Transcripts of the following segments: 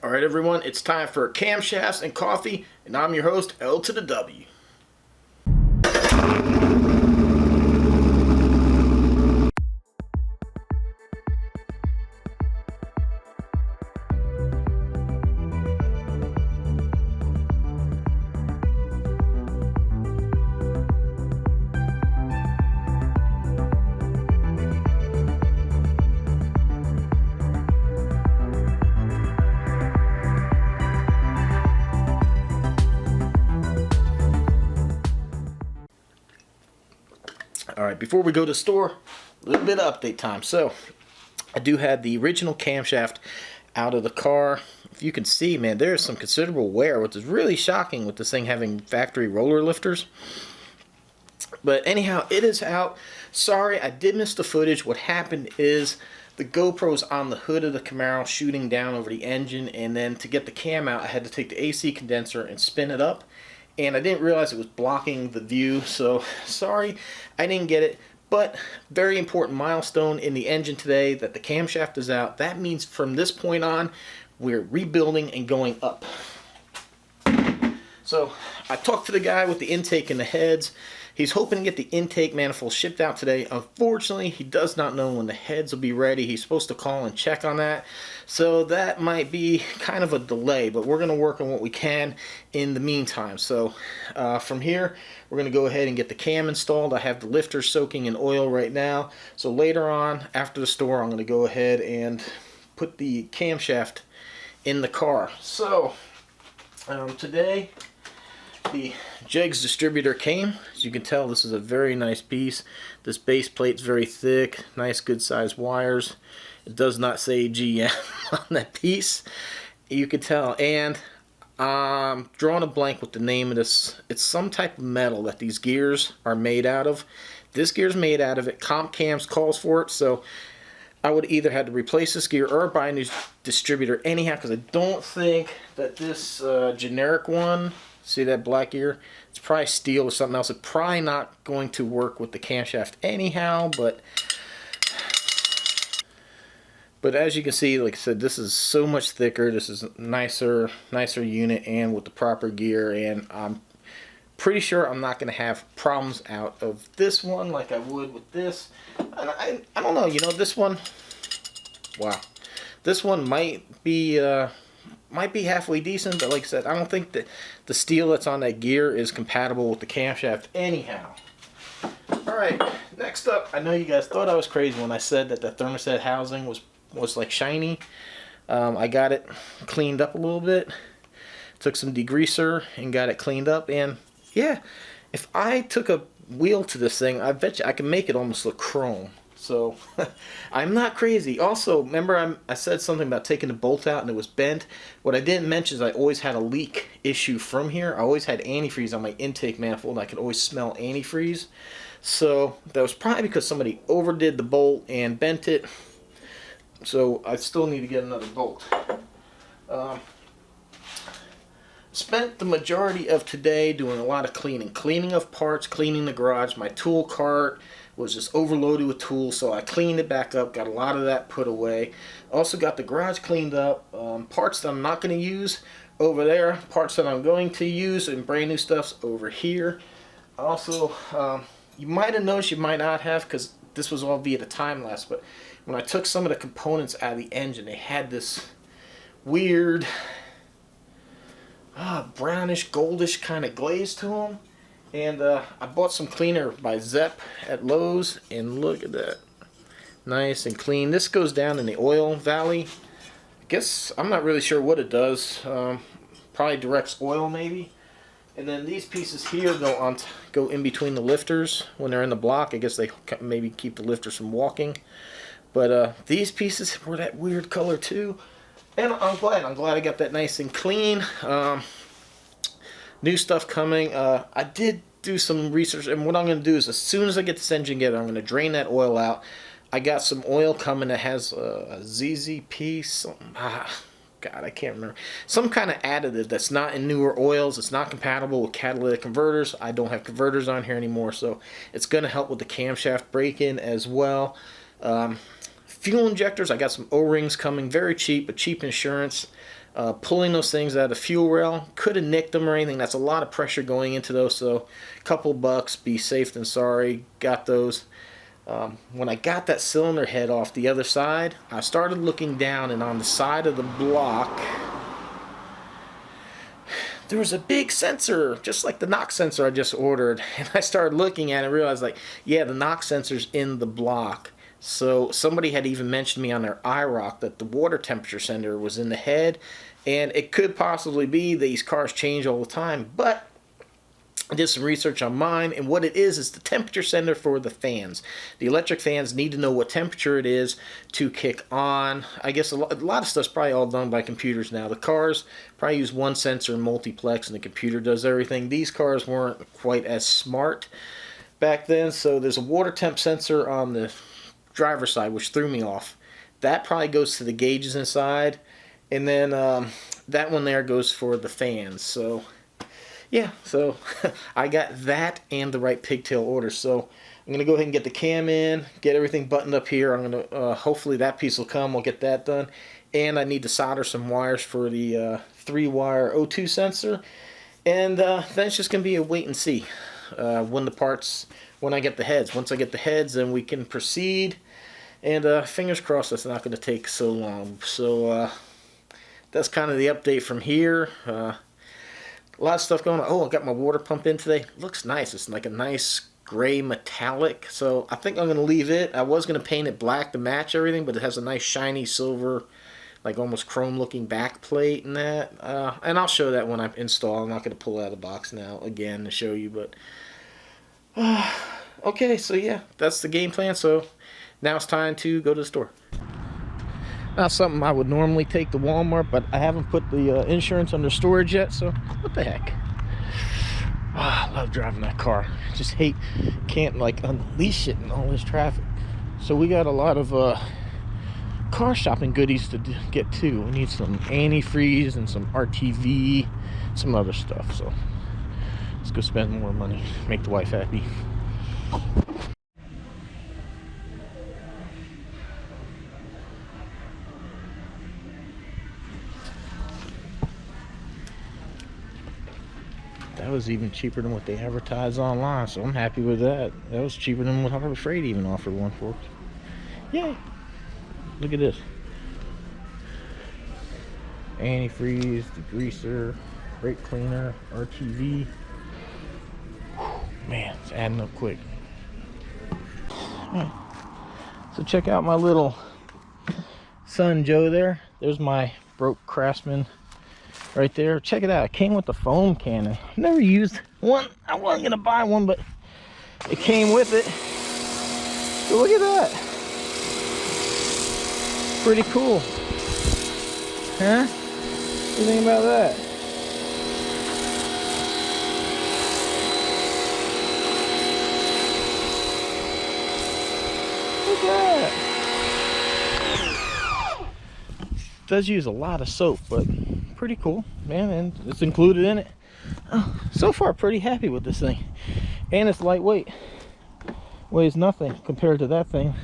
Alright everyone, it's time for Camshafts and Coffee, and I'm your host, L to the W. Alright, before we go to the store, a little bit of update time. So, I do have the original camshaft out of the car. If you can see, man, there's some considerable wear, which is really shocking with this thing having factory roller lifters. But anyhow, it is out. Sorry, I did miss the footage. What happened is the GoPro's on the hood of the Camaro shooting down over the engine, and then to get the cam out, I had to take the AC condenser and spin it up. And I didn't realize it was blocking the view, so sorry I didn't get it. But very important milestone in the engine today that the camshaft is out. That means from this point on, we're rebuilding and going up. So I talked to the guy with the intake and the heads. He's hoping to get the intake manifold shipped out today. Unfortunately, he does not know when the heads will be ready. He's supposed to call and check on that. So that might be kind of a delay, but we're going to work on what we can in the meantime. So from here, we're going to go ahead and get the cam installed. I have the lifter soaking in oil right now. So later on, after the store, I'm going to go ahead and put the camshaft in the car. So today, the Jegs distributor came. As you can tell, this is a very nice piece. This base plate's very thick, nice good sized wires. It does not say GM on that piece, you can tell. And drawing a blank with the name of this. It's some type of metal that these gears are made out of. This gear's made out of it. Comp Cams calls for it, so I would either have to replace this gear or buy a new distributor anyhow, because I don't think that this generic one, see that black gear? It's probably steel or something else. It's probably not going to work with the camshaft anyhow, but as you can see, like I said, this is so much thicker. This is a nicer unit, and with the proper gear, and I'm pretty sure I'm not going to have problems out of this one like I would with this. And I don't know, you know, this one, wow, this one might be halfway decent, but like I said, I don't think that the steel that's on that gear is compatible with the camshaft anyhow. Alright, next up, I know you guys thought I was crazy when I said that the thermostat housing was like shiny. I got it cleaned up a little bit, took some degreaser and got it cleaned up, and yeah, if I took a wheel to this thing, I bet you I can make it almost look chrome. So I'm not crazy. Also, remember I said something about taking the bolt out and it was bent. What I didn't mention is I always had a leak issue from here. I always had antifreeze on my intake manifold, and I could always smell antifreeze. So that was probably because somebody overdid the bolt and bent it. So I still need to get another bolt. Spent the majority of today doing a lot of cleaning of parts, cleaning the garage. My tool cart was just overloaded with tools, so I cleaned it back up, got a lot of that put away. Also got the garage cleaned up. Parts that I'm not going to use over there, parts that I'm going to use, and brand new stuff's over here. Also, you might have noticed, you might not have, because this was all via the time lapse, but when I took some of the components out of the engine, they had this weird brownish goldish kind of glaze to them. And I bought some cleaner by Zepp at Lowe's, and look at that, nice and clean. This goes down in the oil valley. I guess I'm not really sure what it does. Probably directs oil maybe. And then these pieces here go in between the lifters when they're in the block. I guess they maybe keep the lifters from walking. But these pieces were that weird color too. And I'm glad I got that nice and clean. New stuff coming. I did do some research, and what I'm going to do is as soon as I get this engine together, I'm going to drain that oil out. I got some oil coming that has a ZZP, God, I can't remember. Some kind of additive that's not in newer oils. It's not compatible with catalytic converters. I don't have converters on here anymore, so it's going to help with the camshaft break-in as well. Fuel injectors, I got some O-rings coming, very cheap, but cheap insurance. Pulling those things out of the fuel rail, could have nicked them or anything. That's a lot of pressure going into those, so a couple bucks, be safe than sorry. Got those. When I got that cylinder head off the other side, I started looking down, and on the side of the block there was a big sensor, just like the knock sensor I just ordered. And I started looking at it and realized, like, yeah, the knock sensor's in the block. So somebody had even mentioned me on their iRock that the water temperature sensor was in the head, and it could possibly be these cars change all the time. But I did some research on mine, and what it is the temperature sensor for the fans. The electric fans need to know what temperature it is to kick on. I guess a lot of stuff's probably all done by computers now. The cars probably use one sensor in multiplex, and the computer does everything. These cars weren't quite as smart back then, so there's a water temp sensor on the driver's side, which threw me off. That probably goes to the gauges inside, and then that one there goes for the fans. So yeah, so I got that and the right pigtail order. So I'm going to go ahead and get the cam in, get everything buttoned up here. I'm going to, hopefully that piece will come. We'll get that done. And I need to solder some wires for the 3-wire O2 sensor. And then it's just going to be a wait and see when I get the heads. Once I get the heads, then we can proceed. And fingers crossed that's not going to take so long. So that's kind of the update from here. A lot of stuff going on. Oh, I got my water pump in today. Looks nice. It's like a nice gray metallic. So I think I'm going to leave it. I was going to paint it black to match everything, but it has a nice shiny silver, like almost chrome looking back plate and that. And I'll show that when I install. I'm not going to pull it out of the box now again to show you. But okay, so yeah, that's the game plan. So now it's time to go to the store. Not something I would normally take to Walmart, but I haven't put the insurance under storage yet, so what the heck. I love driving that car. Just can't like unleash it in all this traffic. So we got a lot of car shopping goodies to get too. We need some antifreeze and some RTV, some other stuff. So let's go spend more money, make the wife happy. That was even cheaper than what they advertise online, so I'm happy with that. That was cheaper than what Harbor Freight even offered one for. Yay! Look at this. Antifreeze, degreaser, brake cleaner, RTV. Man, it's adding up quick. Alright. So check out my little son Joe there. There's my broke Craftsman right there. Check it out. It came with the foam cannon. Never used one. I wasn't gonna buy one, but it came with it. So look at that. Pretty cool. Huh? What do you think about that? Look at that. Does use a lot of soap, but pretty cool, man, and it's included in it. Oh, so far pretty happy with this thing, and it's lightweight, weighs nothing compared to that thing.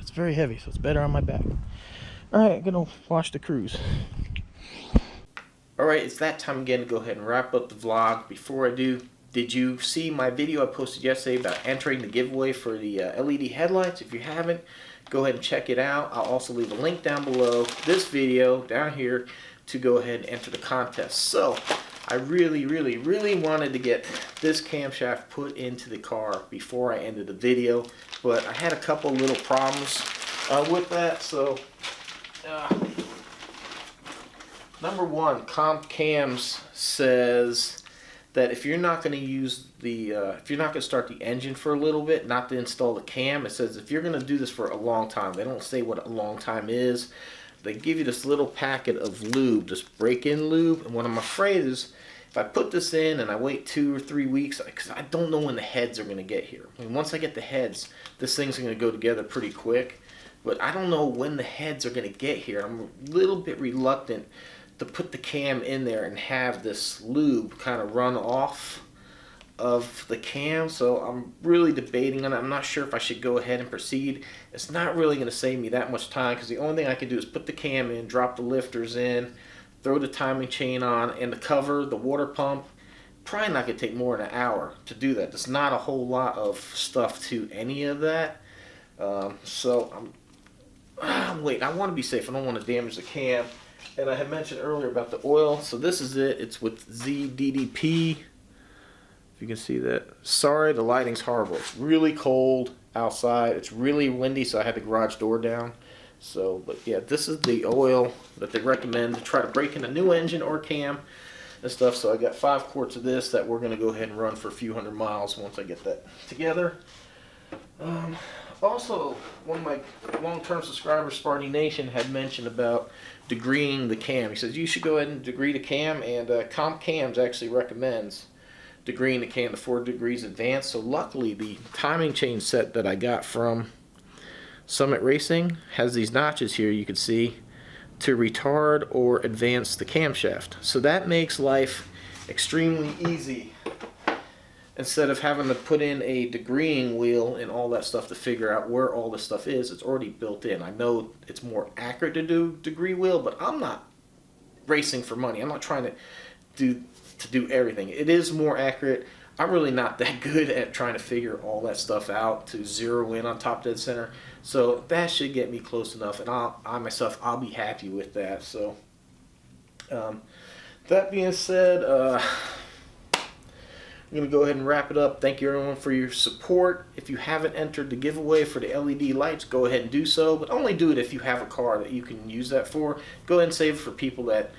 It's very heavy, so it's better on my back. All right, I'm gonna wash the cruise. All right, it's that time again to go ahead and wrap up the vlog. Before I do, did you see my video I posted yesterday about entering the giveaway for the LED headlights? If you haven't, go ahead and check it out. I'll also leave a link down below this video down here to go ahead and enter the contest. So I really wanted to get this camshaft put into the car before I ended the video, but I had a couple little problems with that. So number one, Cams says that if you're not going to use the if you're not going to start the engine for a little bit, not to install the cam, it says if you're going to do this for a long time. They don't say what a long time is. They give you this little packet of lube, this break-in lube, and what I'm afraid is if I put this in and I wait 2 or 3 weeks, because I don't know when the heads are going to get here. I mean, once I get the heads, this thing's going to go together pretty quick, but I don't know when the heads are going to get here. I'm a little bit reluctant to put the cam in there and have this lube kind of run off of the cam, so I'm really debating on it. I'm not sure if I should go ahead and proceed. It's not really going to save me that much time, because the only thing I can do is put the cam in, drop the lifters in, throw the timing chain on, and the cover, the water pump, probably not going to take more than an hour to do that. There's not a whole lot of stuff to any of that. So I'm waiting. I want to be safe. I don't want to damage the cam. And I had mentioned earlier about the oil. So this is it. It's with ZDDP. If you can see that. Sorry, the lighting's horrible. It's really cold outside. It's really windy, so I had the garage door down. So, but yeah, this is the oil that they recommend to try to break in a new engine or cam and stuff. So I got 5 quarts of this that we're going to go ahead and run for a few hundred miles once I get that together. Also, one of my long-term subscribers, Sparty Nation, had mentioned about degreeing the cam. He says you should go ahead and degree the cam, and Cams actually recommends degreeing the cam to 4 degrees advanced. So luckily, the timing chain set that I got from Summit Racing has these notches here, you can see, to retard or advance the camshaft. So that makes life extremely easy. Instead of having to put in a degreeing wheel and all that stuff to figure out where all this stuff is, it's already built in. I know it's more accurate to do degree wheel, but I'm not racing for money. I'm not trying to do everything. It is more accurate. I'm really not that good at trying to figure all that stuff out to zero in on top dead center. So that should get me close enough, and I'll be happy with that. So that being said, I'm going to go ahead and wrap it up. Thank you everyone for your support. If you haven't entered the giveaway for the LED lights, go ahead and do so, but only do it if you have a car that you can use that for. Go ahead and save it for people that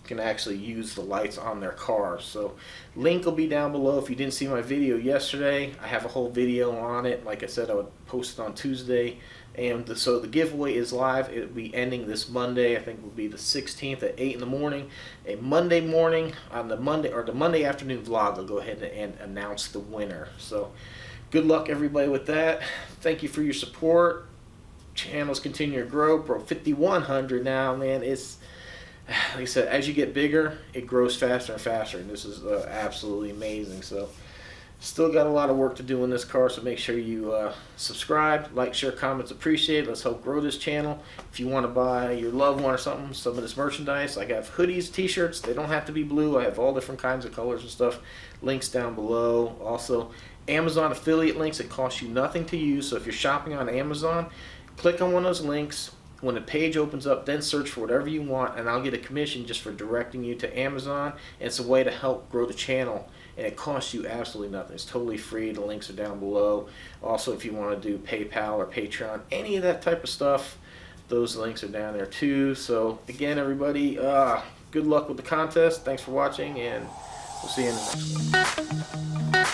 can actually use the lights on their cars. So link will be down below. If you didn't see my video yesterday, I have a whole video on it. Like I said, I would post it on Tuesday. And so the giveaway is live. It will be ending this Monday. I think it will be the 16th at 8 in the morning. A Monday morning on the Monday afternoon vlog, I'll go ahead and announce the winner. So good luck everybody with that. Thank you for your support. Channels continue to grow. Bro, 5,100 now, man. It's like I said, as you get bigger, it grows faster and faster, and this is absolutely amazing. So still got a lot of work to do in this car, so make sure you subscribe, like, share, comments, appreciate it. Let's help grow this channel. If you want to buy your loved one or something, some of this merchandise, I have hoodies, t-shirts. They don't have to be blue. I have all different kinds of colors and stuff. Links down below. Also, Amazon affiliate links. It costs you nothing to use, so if you're shopping on Amazon, click on one of those links. When the page opens up, then search for whatever you want, and I'll get a commission just for directing you to Amazon. And it's a way to help grow the channel, and it costs you absolutely nothing. It's totally free. The links are down below. Also, if you want to do PayPal or Patreon, any of that type of stuff, those links are down there too. So again, everybody, good luck with the contest. Thanks for watching, and we'll see you in the next one.